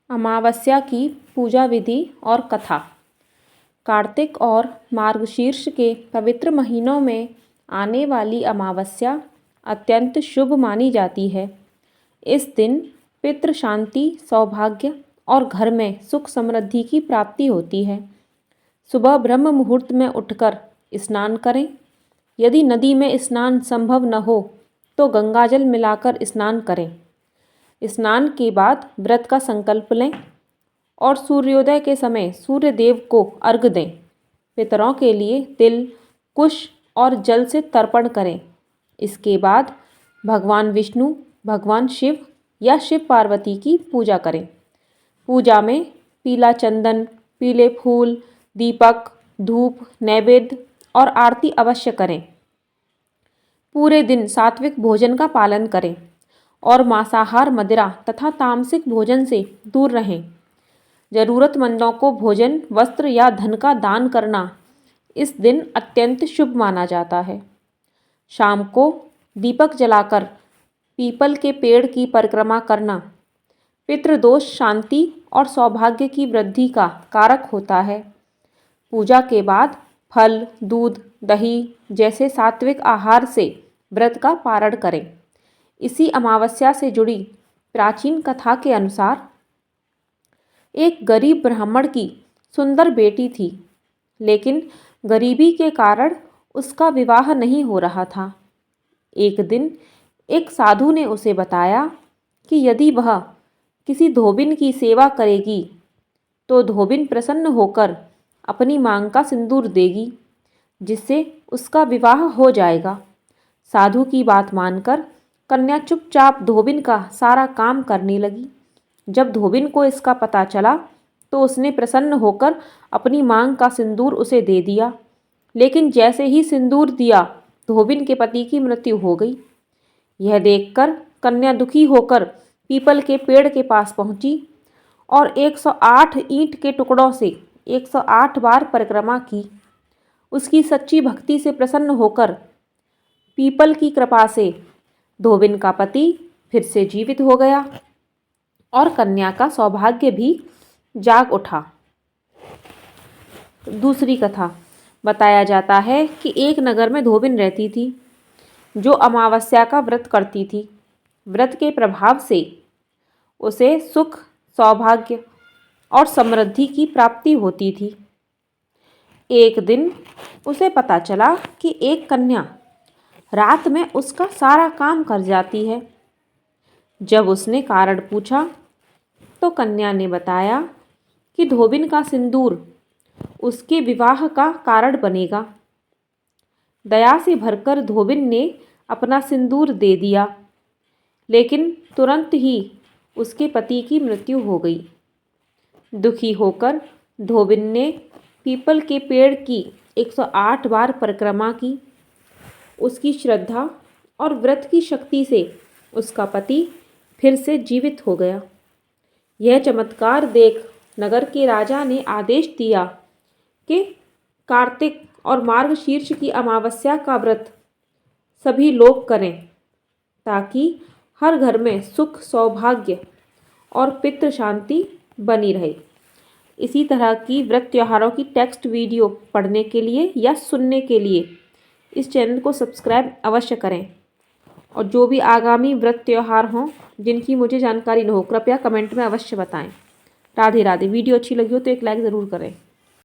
अमावस्या की पूजा विधि और कथा। कार्तिक और मार्गशीर्ष के पवित्र महीनों में आने वाली अमावस्या अत्यंत शुभ मानी जाती है। इस दिन पितृ शांति, सौभाग्य और घर में सुख समृद्धि की प्राप्ति होती है। सुबह ब्रह्म मुहूर्त में उठकर स्नान करें। यदि नदी में स्नान संभव न हो तो गंगाजल मिलाकर स्नान करें। स्नान के बाद व्रत का संकल्प लें और सूर्योदय के समय सूर्य देव को अर्घ्य दें। पितरों के लिए तिल, कुश और जल से तर्पण करें। इसके बाद भगवान विष्णु, भगवान शिव या शिव पार्वती की पूजा करें। पूजा में पीला चंदन, पीले फूल, दीपक, धूप, नैवेद्य और आरती अवश्य करें। पूरे दिन सात्विक भोजन का पालन करें और मांसाहार, मदिरा तथा तामसिक भोजन से दूर रहें। जरूरतमंदों को भोजन, वस्त्र या धन का दान करना इस दिन अत्यंत शुभ माना जाता है। शाम को दीपक जलाकर पीपल के पेड़ की परिक्रमा करना पितृदोष शांति और सौभाग्य की वृद्धि का कारक होता है। पूजा के बाद फल, दूध, दही जैसे सात्विक आहार से व्रत का पारण करें। इसी अमावस्या से जुड़ी प्राचीन कथा के अनुसार एक गरीब ब्राह्मण की सुंदर बेटी थी, लेकिन गरीबी के कारण उसका विवाह नहीं हो रहा था। एक दिन एक साधु ने उसे बताया कि यदि वह किसी धोबिन की सेवा करेगी तो धोबिन प्रसन्न होकर अपनी मांग का सिंदूर देगी, जिससे उसका विवाह हो जाएगा। साधु की बात मानकर कन्या चुपचाप धोबिन का सारा काम करने लगी। जब धोबिन को इसका पता चला तो उसने प्रसन्न होकर अपनी मांग का सिंदूर उसे दे दिया, लेकिन जैसे ही सिंदूर दिया धोबिन के पति की मृत्यु हो गई। यह देखकर कन्या दुखी होकर पीपल के पेड़ के पास पहुंची और 108 ईंट के टुकड़ों से 108 बार परिक्रमा की। उसकी सच्ची भक्ति से प्रसन्न होकर पीपल की कृपा से धोबिन का पति फिर से जीवित हो गया और कन्या का सौभाग्य भी जाग उठा। दूसरी कथा। बताया जाता है कि एक नगर में धोबिन रहती थी जो अमावस्या का व्रत करती थी। व्रत के प्रभाव से उसे सुख, सौभाग्य और समृद्धि की प्राप्ति होती थी। एक दिन उसे पता चला कि एक कन्या रात में उसका सारा काम कर जाती है। जब उसने कारण पूछा तो कन्या ने बताया कि धोबिन का सिंदूर उसके विवाह का कारण बनेगा। दया से भरकर धोबिन ने अपना सिंदूर दे दिया, लेकिन तुरंत ही उसके पति की मृत्यु हो गई। दुखी होकर धोबिन ने पीपल के पेड़ की 108 बार परिक्रमा की। उसकी श्रद्धा और व्रत की शक्ति से उसका पति फिर से जीवित हो गया। यह चमत्कार देख नगर के राजा ने आदेश दिया कि कार्तिक और मार्गशीर्ष की अमावस्या का व्रत सभी लोग करें, ताकि हर घर में सुख, सौभाग्य और पितृ शांति बनी रहे। इसी तरह की व्रत त्योहारों की टेक्स्ट वीडियो पढ़ने के लिए या सुनने के लिए इस चैनल को सब्सक्राइब अवश्य करें। और जो भी आगामी व्रत त्योहार हों जिनकी मुझे जानकारी न हो, कृपया कमेंट में अवश्य बताएं। राधे राधे। वीडियो अच्छी लगी हो तो एक लाइक ज़रूर करें।